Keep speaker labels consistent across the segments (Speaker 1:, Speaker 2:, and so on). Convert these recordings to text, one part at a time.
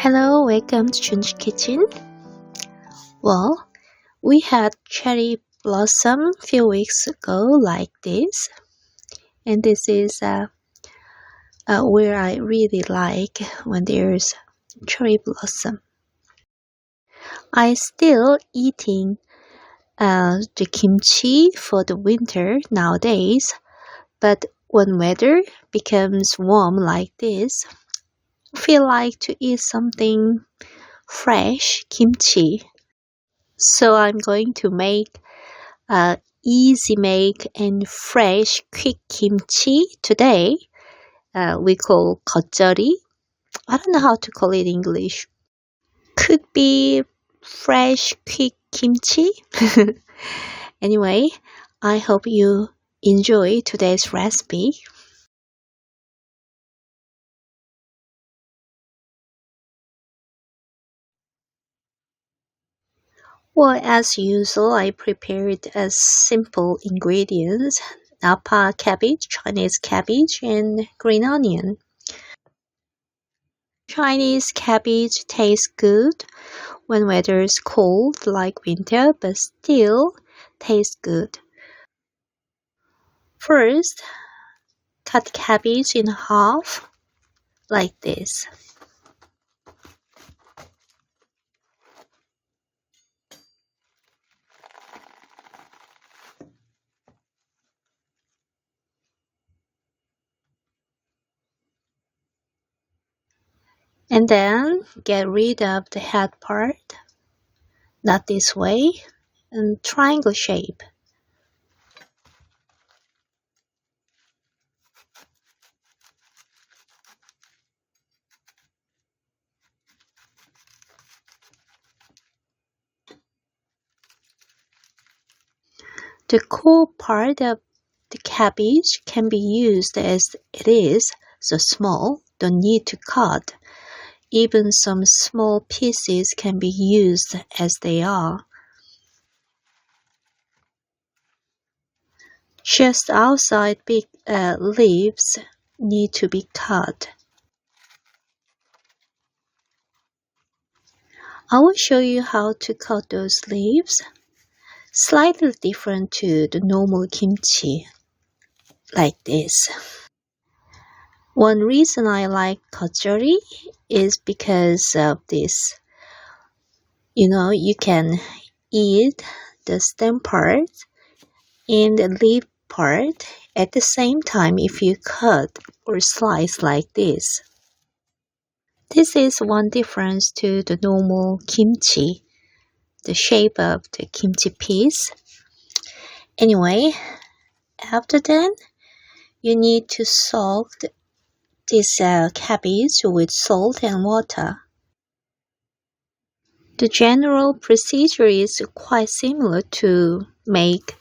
Speaker 1: Hello, welcome to Kimchi Kitchen. Well, we had cherry blossom a few weeks ago like this, and this is where I really like when there's cherry blossom. I still eating the kimchi for the winter nowadays, but when weather becomes warm like this, I feel like to eat something fresh kimchi. So I'm going to make easy make and fresh quick kimchi today. We call Geotjeori. I don't know how to call it in English. Could be fresh quick kimchi. Anyway, I hope you enjoy today's recipe. Well, as usual, I prepared a simple ingredients: napa cabbage, Chinese cabbage, and green onion. Chinese cabbage tastes good when weather is cold like winter, but still tastes good. First, cut cabbage in half like this. And then get rid of the head part, not this way, and triangle shape. The core part of the cabbage can be used as it is, so small, don't need to cut. Even some small pieces can be used as they are. Just outside big leaves need to be cut. I will show you how to cut those leaves. Slightly different to the normal kimchi, like this. One reason I like geotjeori is because of this. You can eat the stem part and the leaf part at the same time if you cut or slice like this. This is one difference to the normal kimchi, the shape of the kimchi piece. Anyway, after that, you need to soak this cabbage with salt and water. The general procedure is quite similar to make,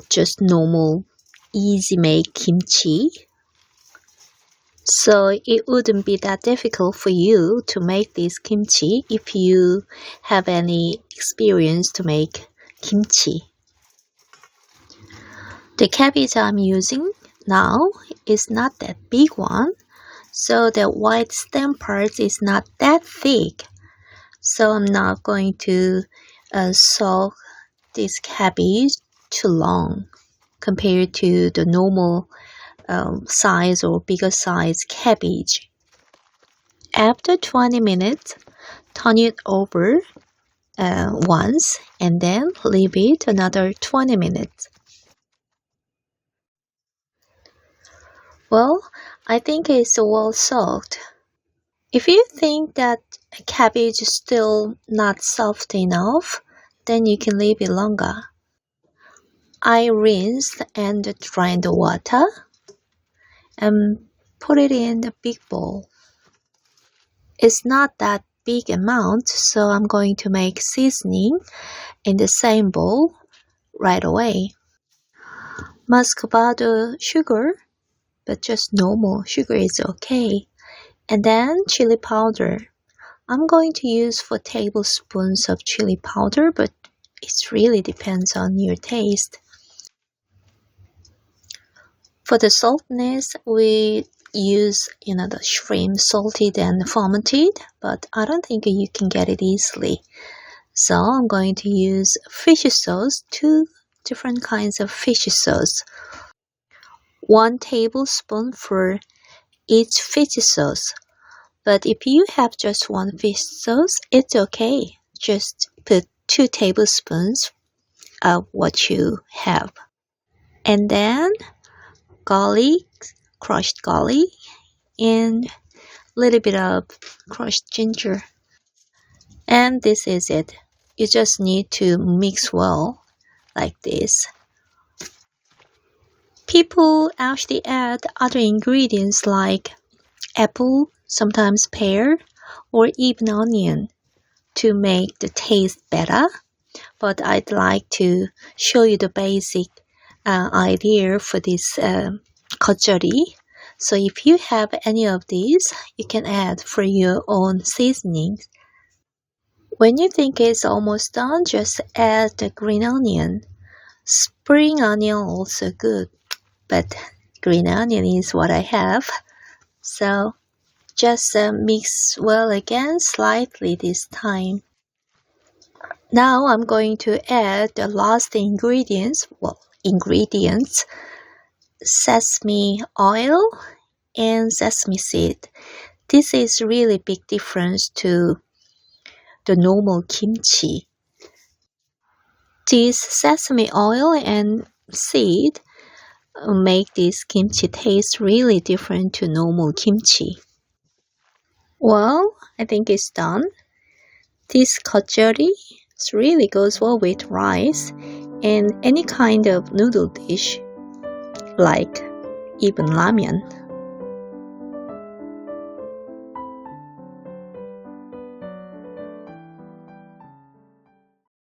Speaker 1: just normal, easy make kimchi. So it wouldn't be that difficult for you to make this kimchi if you have any experience to make kimchi. The cabbage I'm using now is not that big one, so the white stem part is not that thick. So I'm not going to soak this cabbage too long compared to the normal size or bigger size cabbage. After 20 minutes, turn it over once and then leave it another 20 minutes. Well, I think it's well soaked. If you think that a cabbage is still not soft enough, then you can leave it longer. I rinsed and drained the water and put it in the big bowl. It's not that big amount, so I'm going to make seasoning in the same bowl right away. Muscovado sugar, but just normal sugar is okay. And then chili powder. I'm going to use 4 tablespoons of chili powder, but it really depends on your taste. For the saltiness, we use, the shrimp salted and fermented, but I don't think you can get it easily. So I'm going to use fish sauce, 2 different kinds of fish sauce. 1 tablespoon for each fish sauce. But if you have just 1 fish sauce, it's okay. Just put 2 tablespoons of what you have. And then garlic, crushed garlic, and a little bit of crushed ginger. And this is it. You just need to mix well like this. People actually add other ingredients like apple, sometimes pear, or even onion to make the taste better. But I'd like to show you the basic idea for this geotjeori. So if you have any of these, you can add for your own seasonings. When you think it's almost done, just add the green onion. Spring onion also good, but green onion is what I have. So just mix well again slightly this time. Now I'm going to add the last ingredients, sesame oil and sesame seed. This is really big difference to the normal kimchi. This sesame oil and seed make this kimchi taste really different to normal kimchi. Well, I think it's done. This geotjeori really goes well with rice and any kind of noodle dish, like even ramen.